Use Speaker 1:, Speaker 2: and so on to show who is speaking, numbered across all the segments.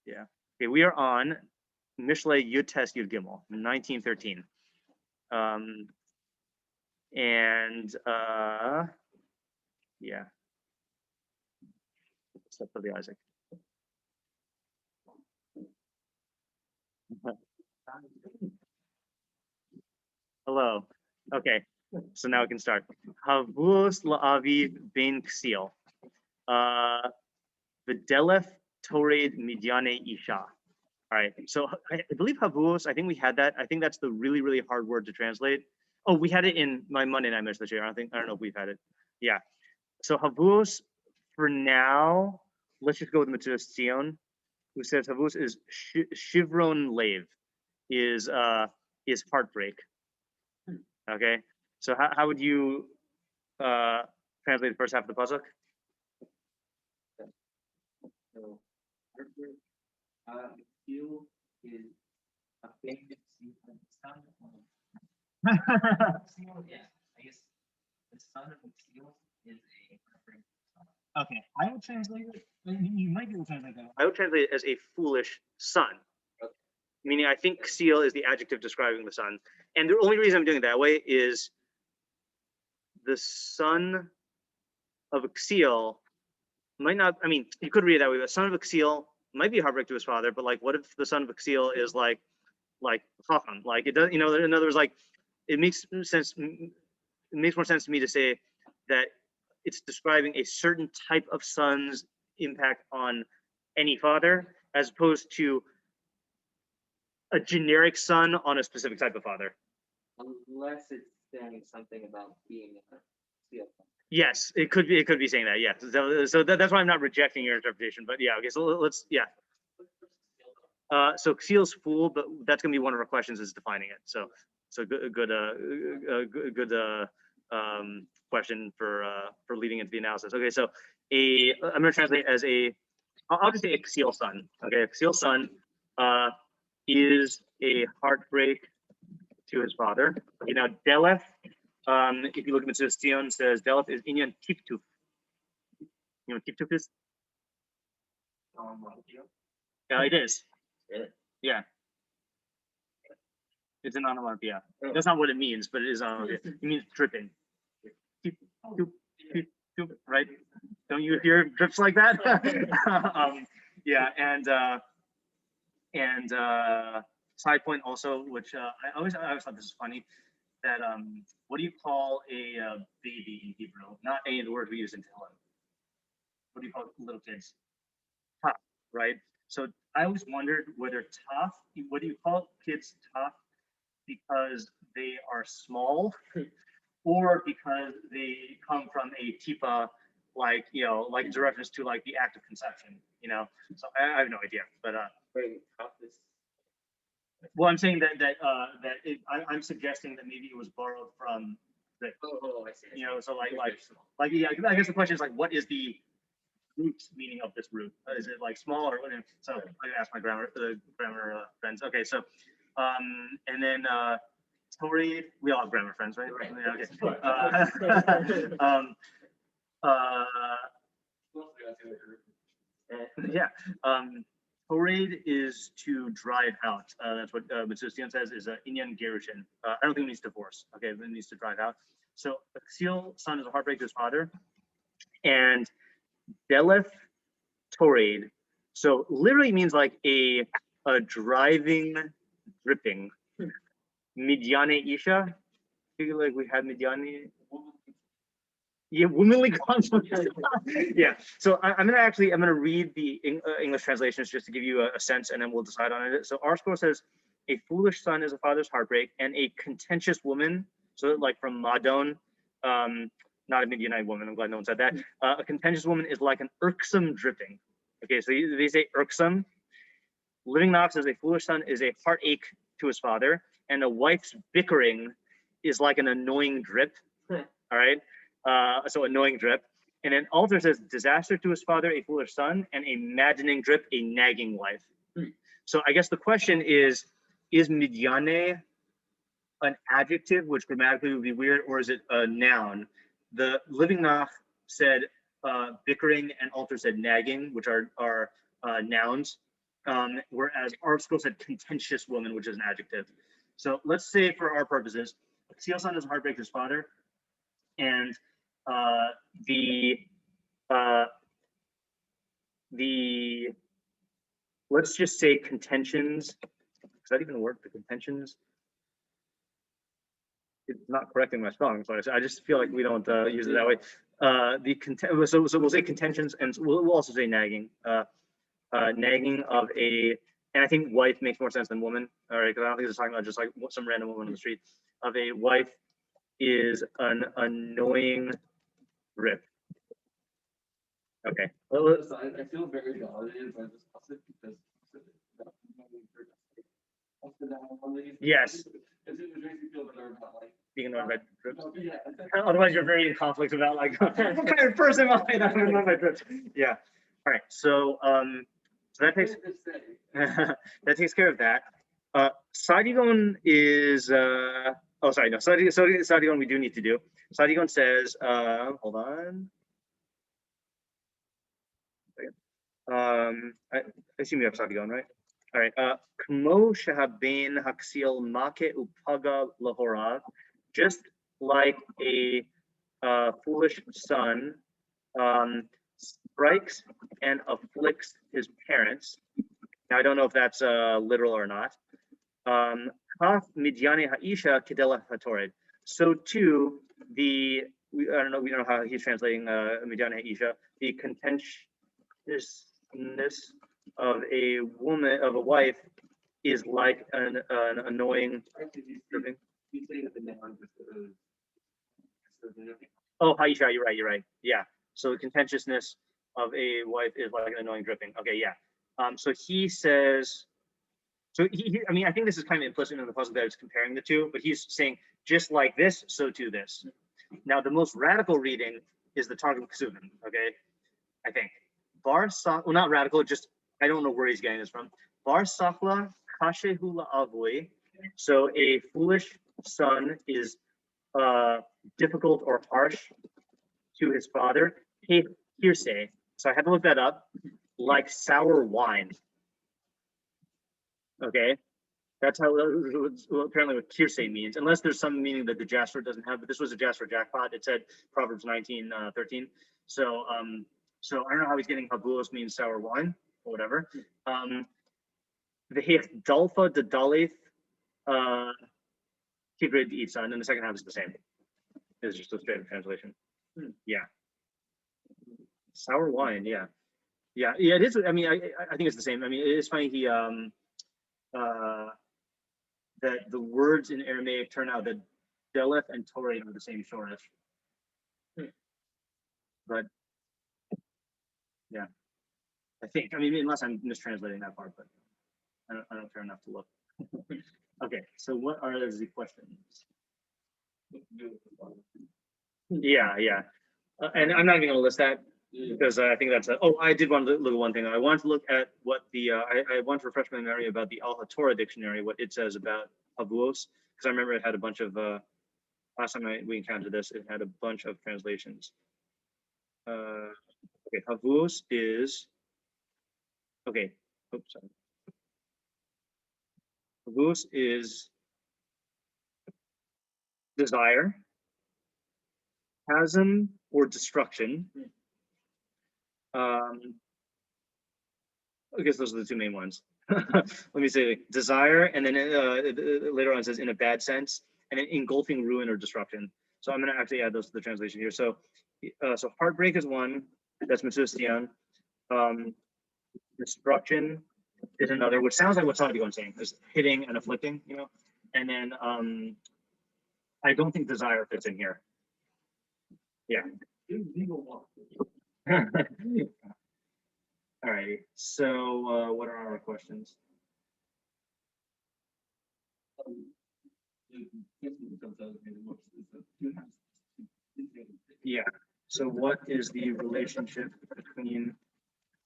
Speaker 1: Yeah. Okay, we are on Mishlei Yud Tes Yud Gimel, 1913. Yeah. Except for the Isaac. Hello. Okay, so now we can start. Havus la'aviv ben ksil. V'delef tored midyane isha. All right, so I believe havus, I think we had that. I think that's the really, really hard word to translate. Oh, we had it in my Monday night Mishlei. I don't know if we've had it. Yeah. So havus, for now, let's just go with Matsudas ציון, who says havus is shivron lev, is heartbreak. Okay, so how would you translate the first half of the pasuk?
Speaker 2: So heartbreak, feel is a thing that seems like the sun. Yeah, I guess the son of the seal is a heartbreak.
Speaker 1: Okay, I would translate it. You might be able to translate that. I would translate it as a foolish son. Okay. Meaning, I think seal is the adjective describing the son, and the only reason I'm doing it that way is the son of a seal might not. I mean, you could read it that way. The son of a seal might be a heartbreak to his father, but like, what if the son of a seal is like Chacham? Like, it does. You know, in other words, like, it makes sense. It makes more sense to me to say that it's describing a certain type of son's impact on any father, as opposed to a generic son on a specific type of father.
Speaker 2: Unless it's saying something about being a seal.
Speaker 1: Yes, it could be. It could be saying that. Yeah. So that's why I'm not rejecting your interpretation. But yeah. Okay. So let's. Yeah. So seal's fool, but that's gonna be one of our questions is defining it. So good question for leading into the analysis. Okay. So I'm gonna translate as I'll just say a seal son. Okay. A seal son is a heartbreak to his father. Okay. Now Delef. If you look at Matsudas ציון, says Delef is inyan tiptuf. You know what tiptuf is? It is. Yeah. It's an onomatopoeia. That's not what it means, but it is onomatopoeia. It means dripping. Right? Don't you hear drips like that? Yeah, and side point also, which I always thought this is funny, that what do you call a baby in Hebrew? Not any of the words we use in Tehillim. What do you call little kids? Taf, right? So I always wondered whether taf, what do you call kids taf because they are small, or because they come from a tipa, like like it's a reference to like the act of conception, So I have no idea, but well, I'm saying that I'm suggesting that maybe it was borrowed from the.
Speaker 2: Oh, I see.
Speaker 1: So yeah. I guess the question is like, what is the root meaning of this root? Is it like small or whatever? So I can ask my grammar friends. Okay, so and then Tori, we all have grammar friends, right? Okay. Yeah. Parade is to drive out. That's what Matsudas ציון says is inyan gerushin. I don't think it means divorce. Okay, it means to drive out. So a seal son is a heartbreak to his father, and Delef Torade. So literally means like a driving, dripping. Midyane Isha. I feel like we had Midyane. Yeah, womanly conflict. Yeah. So I'm gonna read the English translations just to give you a sense, and then we'll decide on it. So our scroll says, "A foolish son is a father's heartbreak, and a contentious woman." So like from Madon, not a Midianite woman. I'm glad no one said that. A contentious woman is like an irksome dripping. Okay, so they say irksome. Living Knox says a foolish son is a heartache to his father, and a wife's bickering is like an annoying drip. All right. So annoying drip. And then Alter says disaster to his father, a foolish son, and a maddening drip, a nagging wife. So I guess the question is Midyane an adjective, which grammatically would be weird, or is it a noun? The Living Nach said bickering, and Alter said nagging, which are nouns. whereas our school said contentious woman, which is an adjective. So let's say for our purposes, Seal son is a heartbreaker's father, and the let's just say contentions. Does that even work? The contentions. It's not correcting my spelling, so I just feel like we don't use it that way. So we'll say contentions, and we'll also say nagging. Nagging of a, and I think wife makes more sense than woman. All right, because I don't think it's talking about just like some random woman on the street. Of a wife is an annoying rip. Okay.
Speaker 2: Well, so I feel very validated by this pasuk because
Speaker 1: yes.
Speaker 2: It makes me feel better about like
Speaker 1: being annoyed by trips.
Speaker 2: Yeah.
Speaker 1: Otherwise, you're very in conflict about like what kind of person am I? I'm annoyed by trips. Yeah. All right. So so that takes that takes care of that. Sadigon is oh sorry no Sadigon we do need to do. Sadigon says hold on. I assume you have Sadigon, right? All right. Kmo shehaben haksil make upaga lahorav, just like a foolish son strikes and afflicts his parents. Now I don't know if that's literal or not. Kaf midyane haisha kedela hatored. So too the we don't know how he's translating midyane haisha, the contentiousness of a woman, of a wife, is like an annoying dripping. Oh, Haisha, you're right. Yeah. So the contentiousness of a wife is like an annoying dripping. Okay, yeah. So he says, so I mean, I think this is kind of implicit in the pasuk that it's comparing the two, but he's saying just like this, so too this. Now, the most radical reading is the Targum Kesuvim, okay? I think. Bar Sakla, well, not radical, just I don't know where he's getting this from. Bar Sakla Kashehula Avui. So a foolish son is difficult or harsh to his father. Hearsay. So I had to look that up. Like sour wine. Okay. That's how apparently what hearsay means, unless there's some meaning that the Jasper doesn't have. But this was a Jasper jackpot. It said Proverbs 19:13. So so I don't know how he's getting habuos means sour wine or whatever. The dalfa the dalith kidrid itza, and then the second half is the same. It's just a straight up translation. Yeah. Sour wine. Yeah. It is. I mean, I think it's the same. I mean, it is funny. He that the words in Aramaic turn out that deleth and torah are the same shorish. But yeah, I think. I mean, unless I'm mistranslating that part, but I don't care enough to look. Okay, so what are the questions? Yeah. And I'm not even going to list that because I think that's I did want to look at one thing. I wanted to look at what the I want to refresh my memory about the Al HaTorah dictionary, what it says about havuos, because I remember it had a bunch of last time we encountered this, it had a bunch of translations. Okay, havuos is okay. Oops, sorry. Havuos is desire, chasm, or destruction. I guess those are the two main ones. Let me say desire, and then later on it says in a bad sense, and then engulfing ruin or disruption. So I'm going to actually add those to the translation here. So, so heartbreak is one. That's ציון. Destruction is another, which sounds like what Sadigon's saying, is hitting and afflicting, you know. And then I don't think desire fits in here. Yeah. All right. So what are our questions? Yeah. So what is the relationship between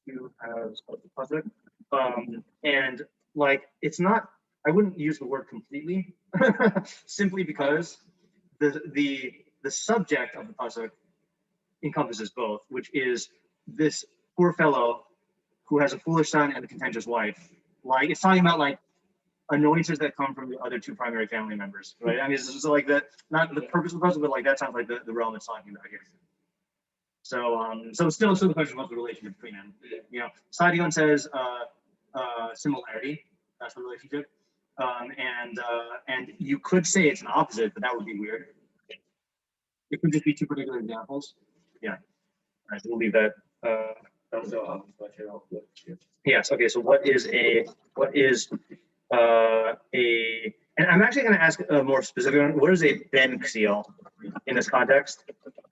Speaker 1: two halves of the pasuk? And like, it's not. I wouldn't use the word completely, simply because the subject of the pasuk encompasses both, which is this poor fellow who has a foolish son and a contentious wife, Like it's talking about like annoyances that come from the other two primary family members, right? I mean, it's just like that, not the purpose of the pasuk, but like that sounds like the realm it's talking about here. So, so still the question of the relationship between them. You know, Sadion says similarity. That's the relationship. And you could say it's an opposite, but that would be weird. It could just be two particular examples. Yeah. All right, so we'll leave that. Yes. Okay. So what is a and I'm actually going to ask a more specific one. What is a ben seal in this context?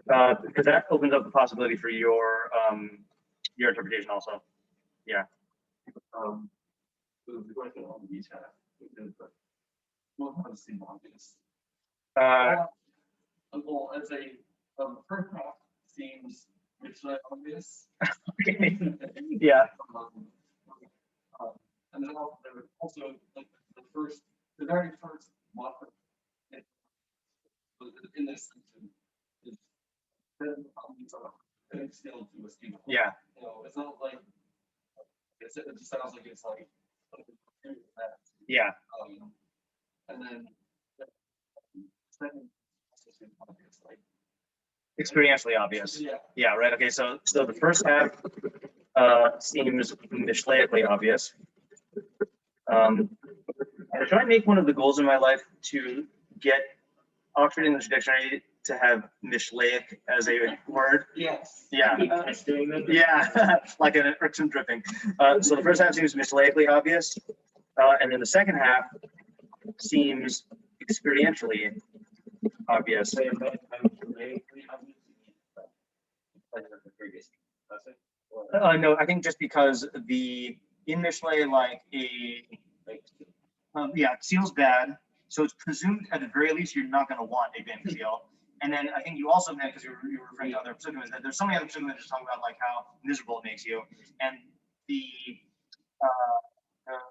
Speaker 1: Because that opens up the possibility for your interpretation also. Yeah.
Speaker 2: The question on the beach not have seen obvious. Well, as a first half seems Mishlei obvious.
Speaker 1: Okay. Yeah.
Speaker 2: And then also like the very first model in this section is then still to a student.
Speaker 1: Yeah.
Speaker 2: You know, it's not like it just sounds like it's like
Speaker 1: Yeah.
Speaker 2: And then second obvious, like
Speaker 1: Experientially obvious.
Speaker 2: yeah.
Speaker 1: Yeah. Right. Okay. So the first half seems mishleically obvious. I try to make one of the goals in my life to get Oxford English Dictionary to have Mishleic as a word.
Speaker 2: Yes.
Speaker 1: Yeah. Yeah. Like an irksome dripping. So the first half seems mishleically obvious, and then the second half seems experientially obvious. No, I think just because in Mishlei, like seal's bad, so it's presumed at the very least you're not going to want a ben seal. And then I think you also meant, because you were referring to other pasuk, that there's so many other pasuk that just talk about like how miserable it makes you, and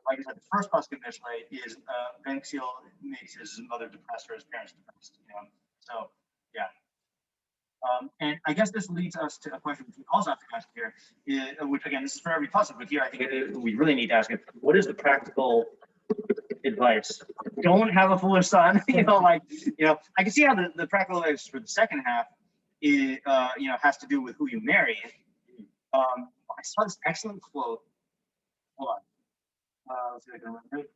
Speaker 1: like I said, the first pasuk of Mishlei is ben seal makes his mother depressed or his parents depressed. You know, so yeah. And I guess this leads us to a question which we also have to ask here, which again, this is for every pasuk, but here I think we really need to ask it. What is the practical advice? Don't have a foolish son. I can see how the practical advice for the second half is, has to do with who you marry. I saw this excellent quote. Hold on. Let's see if I can remember it.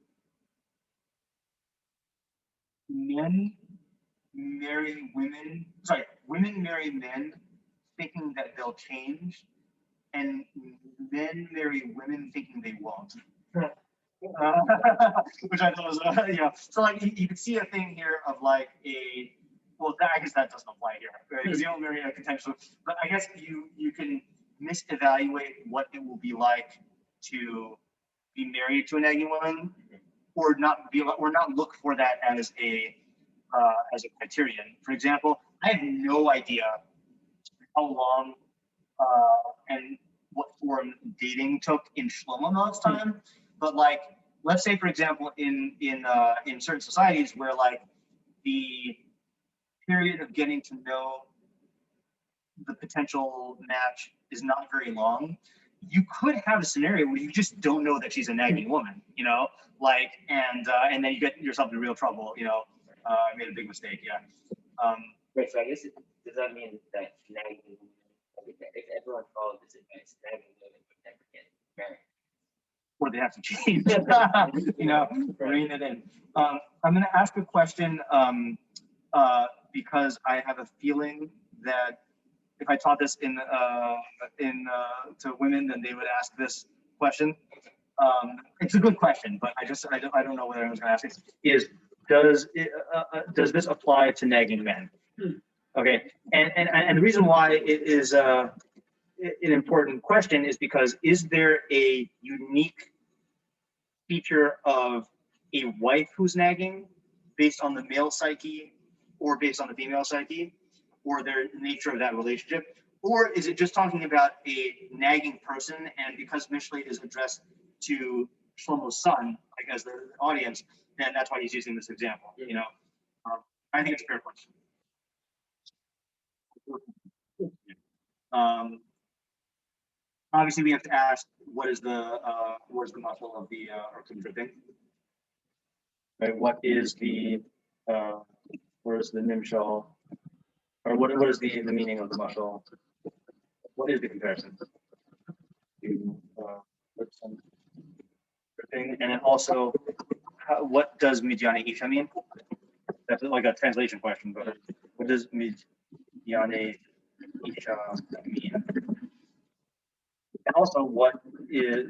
Speaker 1: Women marry men thinking that they'll change, and men marry women thinking they won't. Which I thought was, so like you could see a thing here of like I guess that doesn't apply here, right? Because you don't marry a potential, but I guess you can misevaluate what it will be like to be married to a nagging woman, or not look for that as a criterion. For example, I have no idea how long and what form dating took in Shlomo Melech's time, but like, let's say for example, in certain societies where like the period of getting to know the potential match is not very long, you could have a scenario where you just don't know that she's a nagging woman, and then you get yourself in real trouble. I made a big mistake. Yeah.
Speaker 3: Right. So I guess does that mean that nagging, if everyone followed this advice, nagging women would never get married?
Speaker 1: Or they have to change, rein it in. I'm going to ask a question because I have a feeling that if I taught this to women, then they would ask this question. It's a good question, but I don't know whether I was going to ask it. Does this apply to nagging men? Okay, and the reason why it is an important question is because is there a unique feature of a wife who's nagging based on the male psyche or based on the female psyche, or the nature of that relationship? Or is it just talking about a nagging person, and because Mishlei is addressed to Shlomo's son, like as the audience, then that's why he's using this example. I think it's a fair question. Obviously, we have to ask where's the muscle of the dripping? Right, what is the where's the nimshal, or what is the meaning of the muscle? What is the comparison to some dripping, and then also what does midyane isha mean? That's like a translation question, but what does midyane isha mean? And also, what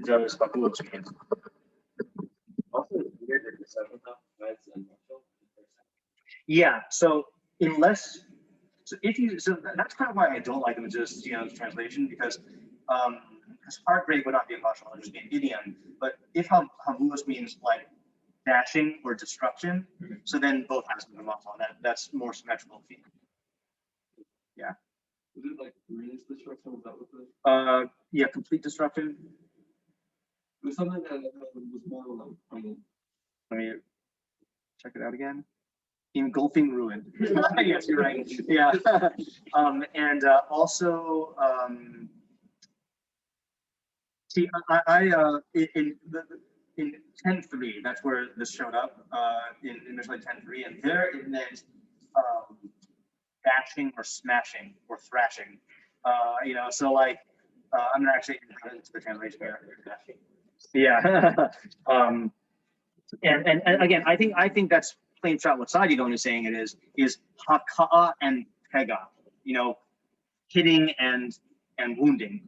Speaker 1: does bakulos mean?
Speaker 3: Also, it's weird that the second half provides a neutral.
Speaker 1: Yeah. So unless, so that's kind of why I don't like the Tzion's translation, because heartbreak would not be a muscle, it would just be an idiom. But if havuos means like dashing or destruction, so then both has to be a muscle, and that's more symmetrical. Yeah.
Speaker 2: Is it like release destruction? Was that what the?
Speaker 1: Yeah, complete destruction.
Speaker 2: It was something that was more like. I mean,
Speaker 1: Let me check it out again. Engulfing ruin. Yes, you're right. Yeah. And also, see, in 10.3, that's where this showed up in Mishlei 10.3, and there it meant bashing or smashing or thrashing. So like I'm gonna actually put it into the translation here. Yeah. And again, I think that's plain shot what Sadigon is saying it is haka'a and pega, hitting and wounding,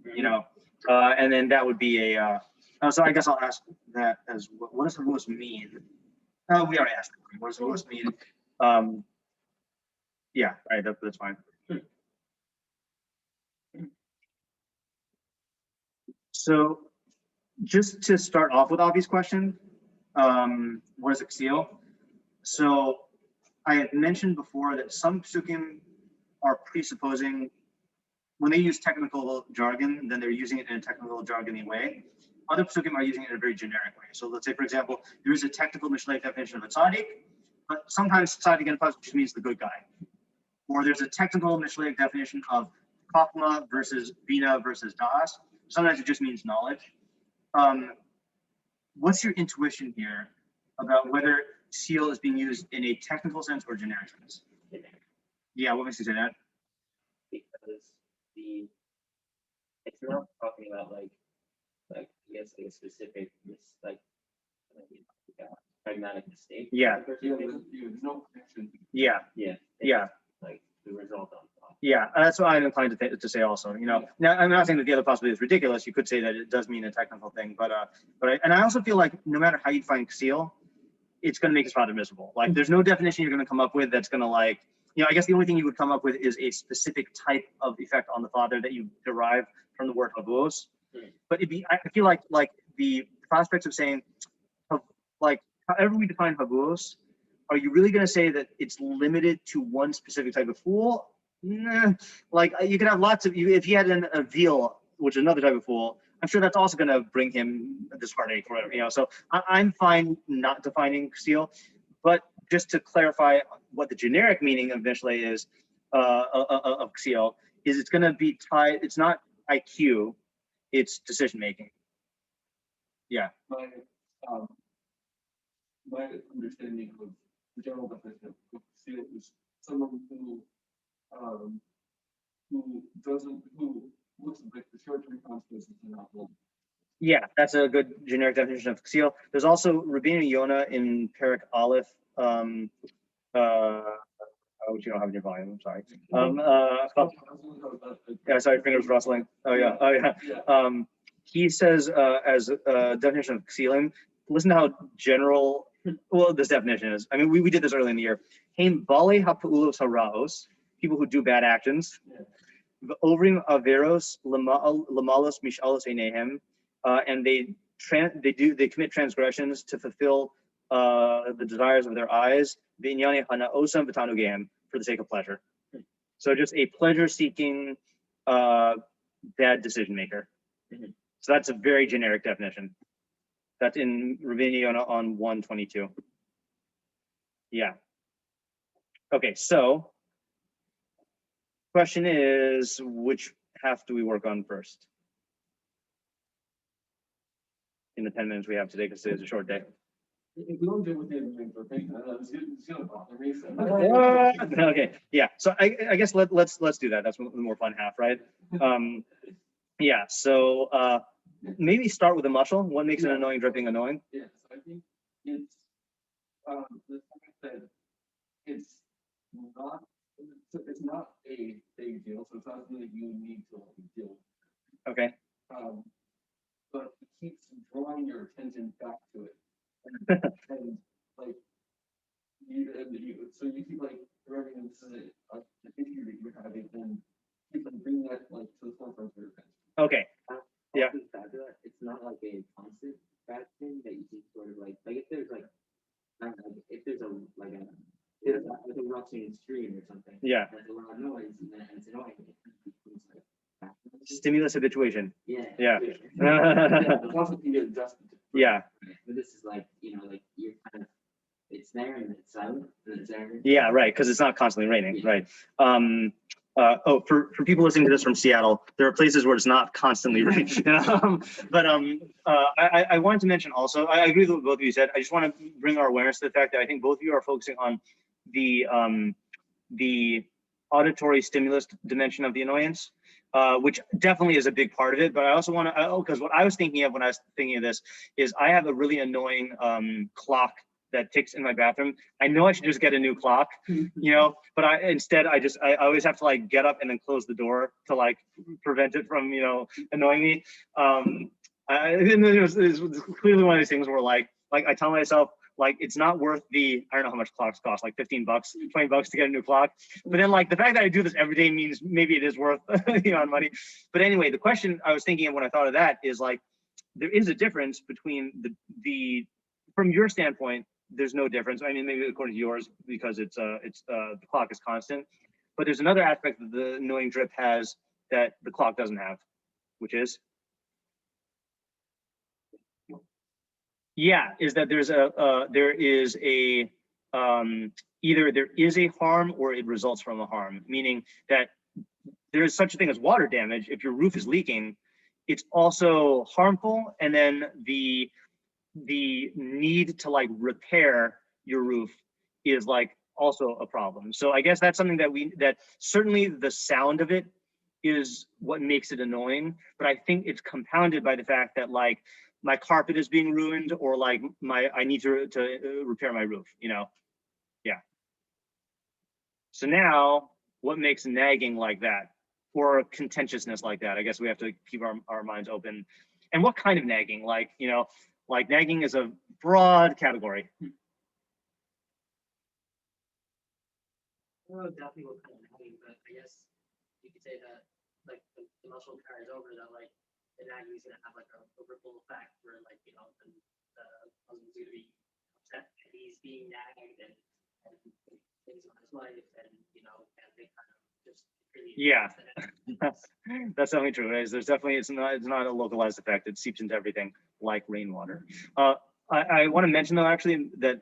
Speaker 1: and then that would be a so I guess I'll ask that as what does havuos mean? Oh, we already asked. What does havuos mean? Yeah, all right, that's fine. So just to start off with Avi's question, what is Xil? So I had mentioned before that some psukim are presupposing, when they use technical jargon, then they're using it in a technical jargony way. Other psukim are using it in a very generic way. So let's say, for example, there is a technical Mishlei definition of a tzaddik, but sometimes tzaddik in pasuk just means the good guy. Or there's a technical Mishlei definition of chachma versus bina versus das. Sometimes it just means knowledge. What's your intuition here about whether seal is being used in a technical sense or generic sense? Yeah, what makes you say that?
Speaker 3: Because it's not talking about like I guess like a specific pragmatic mistake.
Speaker 1: Yeah.
Speaker 2: No connection.
Speaker 1: Yeah.
Speaker 3: Yeah.
Speaker 1: Yeah.
Speaker 3: Like the result on top.
Speaker 1: Yeah, that's what I'm inclined to say also. Now I'm not saying that the other possibility is ridiculous. You could say that it does mean a technical thing, but I also feel like no matter how you find seal, it's going to make his father miserable. Like there's no definition you're going to come up with that's going to I guess the only thing you would come up with is a specific type of effect on the father that you derive from the word havuos. But I feel like the prospects of saying, like however we define havuos, are you really going to say that it's limited to one specific type of fool? Nah. Like you could have lots of, if he had a veal, which is another type of fool, I'm sure that's also going to bring him this heartache or whatever, So I'm fine not defining seal, but just to clarify what the generic meaning of Mishlei is of seal is it's going to be tied. It's not IQ, it's decision making. Yeah.
Speaker 2: My understanding of the general definition of seal is someone who looks like the short-term consequences are not long.
Speaker 1: Yeah, that's a good generic definition of seal. There's also Rabbeinu Yonah in Perek Aleph. Which you don't have in your volume. I'm sorry. Yeah, sorry, fingers rustling. Oh yeah. He says as a definition of sealing. Listen to how general. Well, this definition is. I mean, we did this early in the year. Hein bale ha'pa'ulos haraos, people who do bad actions. Ovrim averos lamalos mishalos einehem, and they commit transgressions to fulfill the desires of their eyes. V'inyane hanaosam v'tanugam, for the sake of pleasure. So just a pleasure-seeking bad decision maker. So that's a very generic definition. That's in Rabbeinu Yonah on 122. Yeah. Okay, so question is, which half do we work on first? in the 10 minutes we have today because today's a short day.
Speaker 4: If we don't deal with the engineering for thinking, it's gonna bother me.
Speaker 1: Okay, yeah. So I guess let's do that. That's the more fun half, right? Yeah. So maybe start with a muscle. What makes an annoying dripping annoying?
Speaker 4: Yeah. So I think it's the fact that it's not a big deal, so it's not something that you need to deal with.
Speaker 1: Okay.
Speaker 4: But it keeps drawing your attention back to it. And like so you keep like remembering this is an issue that you're having and keep like bringing that like to the forefront of your attention.
Speaker 1: Okay. Yeah.
Speaker 3: It's not like a constant bad thing that you can sort of like if there's like I don't know, if there's a rushing stream or something.
Speaker 1: Yeah.
Speaker 3: There's a lot of noise and then it's annoying.
Speaker 1: Stimulus habituation.
Speaker 3: Yeah.
Speaker 1: Yeah.
Speaker 4: It's also can get adjusted.
Speaker 1: Yeah.
Speaker 3: But this is like like you're kind of it's there and it's silent and it's there.
Speaker 1: Yeah, right, because it's not constantly raining, right? For people listening to this from Seattle, there are places where it's not constantly raining. But I wanted to mention also, I agree with what both of you said. I just want to bring our awareness to the fact that I think both of you are focusing on the auditory stimulus dimension of the annoyance, which definitely is a big part of it. But I also want to, because what I was thinking of when I was thinking of this is I have a really annoying clock that ticks in my bathroom. I know I should just get a new clock, but I always have to like get up and then close the door to like prevent it from, annoying me. It was clearly one of these things where like I tell myself, like, it's not worth I don't know how much clocks cost, like 15 bucks, 20 bucks to get a new clock. But then like the fact that I do this every day means maybe it is worth, money. But anyway, the question I was thinking of when I thought of that is like, there is a difference between from your standpoint, there's no difference. I mean, maybe according to yours, because it's the clock is constant, but there's another aspect that the annoying drip has that the clock doesn't have, which is, is that either there is a harm or it results from a harm, meaning that there is such a thing as water damage. If your roof is leaking, it's also harmful, and then the need to like repair your roof is like also a problem. So I guess that's something that certainly the sound of it is what makes it annoying, but I think it's compounded by the fact that like my carpet is being ruined, or like I need to repair my roof, Yeah. So now what makes nagging like that, or contentiousness like that? I guess we have to keep our minds open. And what kind of nagging? Like, like nagging is a broad category.
Speaker 5: I don't know exactly what kind of nagging, but I guess you could say that like the muscle carries over, that like the nagging is gonna have like a ripple effect where like the husband's gonna be upset and he's being nagged and things on his life, and and they kind of just really
Speaker 1: That's definitely true. There's definitely it's not a localized effect. It seeps into everything like rainwater. I want to mention though actually that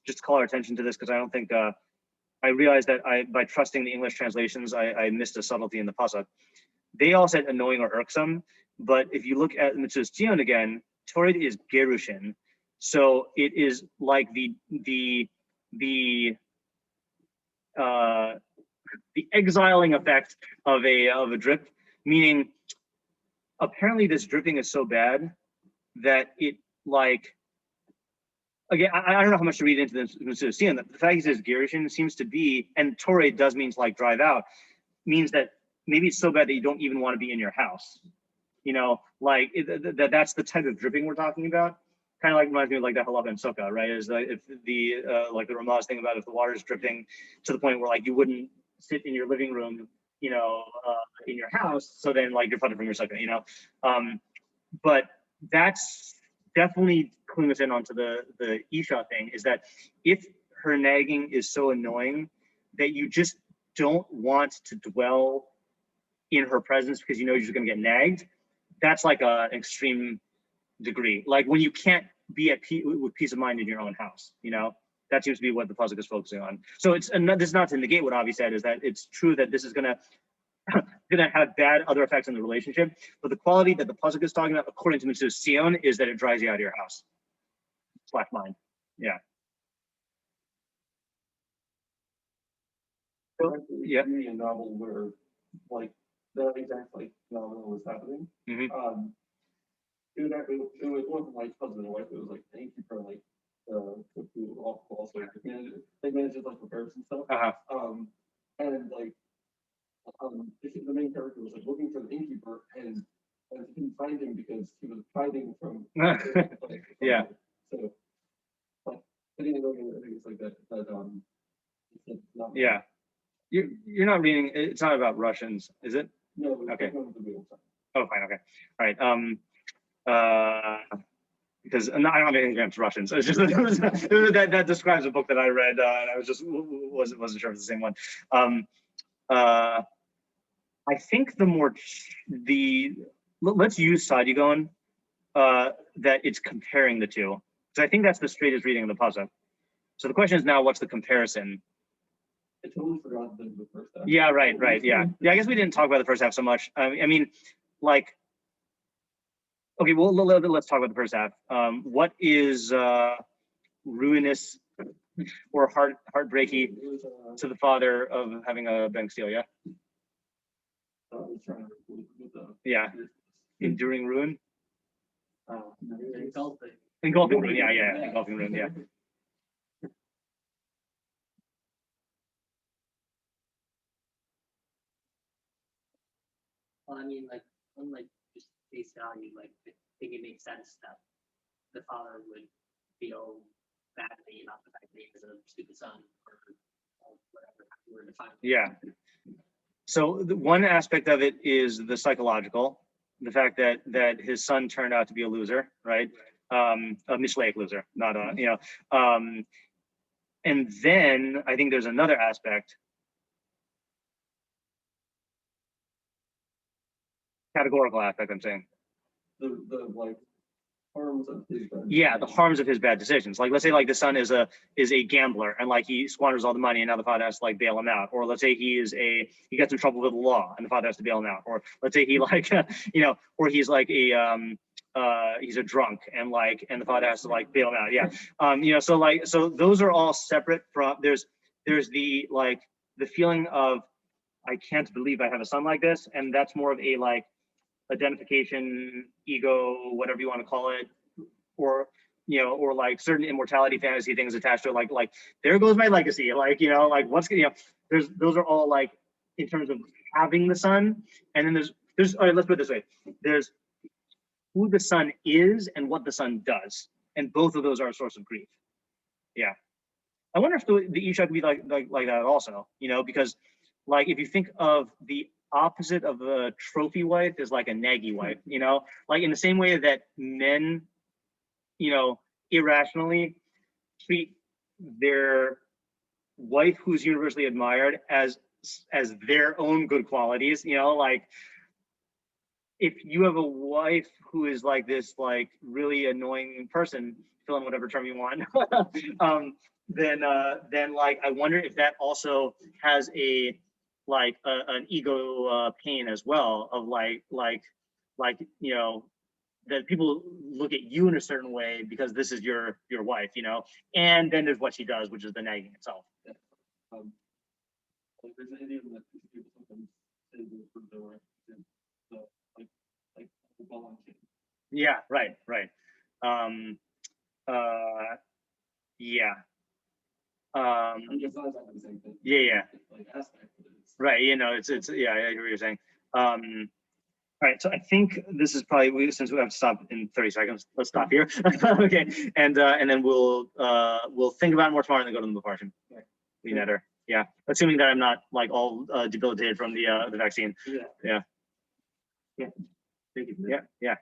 Speaker 1: just to call our attention to this, because I don't think I realized that by trusting the English translations I missed a subtlety in the pasuk. They all said annoying or irksome, but if you look at Mitzvah's ציון again, Torah is gerushin, so it is like the exiling effect of a drip, meaning apparently this dripping is so bad that it like, again, I don't know how much to read into this ציון. The fact he says gerushin seems to be, and Torah does means like drive out, means that maybe it's so bad that you don't even want to be in your house. Like that's the type of dripping we're talking about. Kind of like reminds me of like that halakha and sukkah, right? Is like if the like the Ramaz thing about if the water is dripping to the point where like you wouldn't sit in your living room, in your house, so then like you're putting from your sukkah, but that's definitely cluing us in onto the Isha thing, is that if her nagging is so annoying that you just don't want to dwell in her presence because you're just gonna get nagged, that's like an extreme degree. Like when you can't be at peace with peace of mind in your own house, that seems to be what the pasuk is focusing on. So this is not to negate what Avi said, is that it's true that this is gonna gonna have bad other effects on the relationship. But the quality that the pasuk is talking about, according to Mr. ציון, is that it drives you out of your house. / mine. Yeah. Yeah.
Speaker 4: Reading a novel where, like, the exact like novel was happening.
Speaker 1: Mhm.
Speaker 4: It wasn't like husband and wife. It was like the innkeeper, like who also they managed like repairs and stuff. And like the main character was like looking for the innkeeper and he couldn't find him because he was hiding from.
Speaker 1: Yeah.
Speaker 4: So like I didn't know anything like that. It's not
Speaker 1: Yeah. You're not reading. It's not about Russians, is it?
Speaker 4: No.
Speaker 1: Okay.
Speaker 4: Oh,
Speaker 1: fine. Okay. All right. Because I don't have anything against Russians. It's just that describes a book that I read, and I was just wasn't sure if it's the same one. I think let's use Sadigon, that it's comparing the two, because I think that's the straightest reading of the pasuk. So the question is now, what's the comparison?
Speaker 4: I totally forgot the first half.
Speaker 1: Yeah, right. Yeah. I guess we didn't talk about the first half so much. I mean, like, okay, well, let's talk about the first half. What is ruinous or heartbreaky to the father of having a bank steal? Yeah. Yeah. Enduring ruin. Engulfing ruin. Yeah. Engulfing ruin. Yeah.
Speaker 5: Well, I mean, like, unlike just face value, like, I think it makes sense that the father would feel badly about the fact that he has a stupid son or whatever we're defining.
Speaker 1: Yeah. So the one aspect of it is the psychological, the fact that his son turned out to be a loser, right? A Mishlei loser, not a, and then I think there's another aspect. Categorical aspect, I'm saying.
Speaker 4: The like harms of his bad.
Speaker 1: Yeah, the harms of his bad decisions. Like, let's say like the son is a gambler and like he squanders all the money and now the father has to like bail him out. Or let's say he gets in trouble with the law and the father has to bail him out. Or let's say he like or he's like he's a drunk and the father has to like bail him out. Yeah. So those are all separate from there's the like the feeling of I can't believe I have a son like this, and that's more of a like identification, ego, whatever you want to call it, or or like certain immortality fantasy things attached to it, like there goes my legacy, like what's those are all like in terms of having the son, and then there's all right, let's put it this way, there's who the son is and what the son does, and both of those are a source of grief. Yeah, I wonder if the Isha could be like that also, because like if you think of the opposite of a trophy wife is like a naggy wife, like in the same way that men, irrationally treat their wife who's universally admired as their own good qualities, like if you have a wife who is like this like really annoying person, fill in whatever term you want, then like I wonder if that also has an ego pain as well, of like that people look at you in a certain way because this is your wife, and then there's what she does, which is the nagging itself.
Speaker 4: Like there's an idiom that people sometimes say for their wife, like
Speaker 1: Yeah, right. Yeah.
Speaker 4: It's not exactly the same thing.
Speaker 1: Yeah.
Speaker 4: Like aspect,
Speaker 1: right. It's yeah, I hear what you're saying. All right, so I think this is probably, since we have to stop in 30 seconds, let's stop here. Okay, and then we'll think about it more tomorrow and then go to the meforshim. Right. Yeah, assuming that I'm not like all debilitated from the vaccine. Yeah. Thank you. Yeah.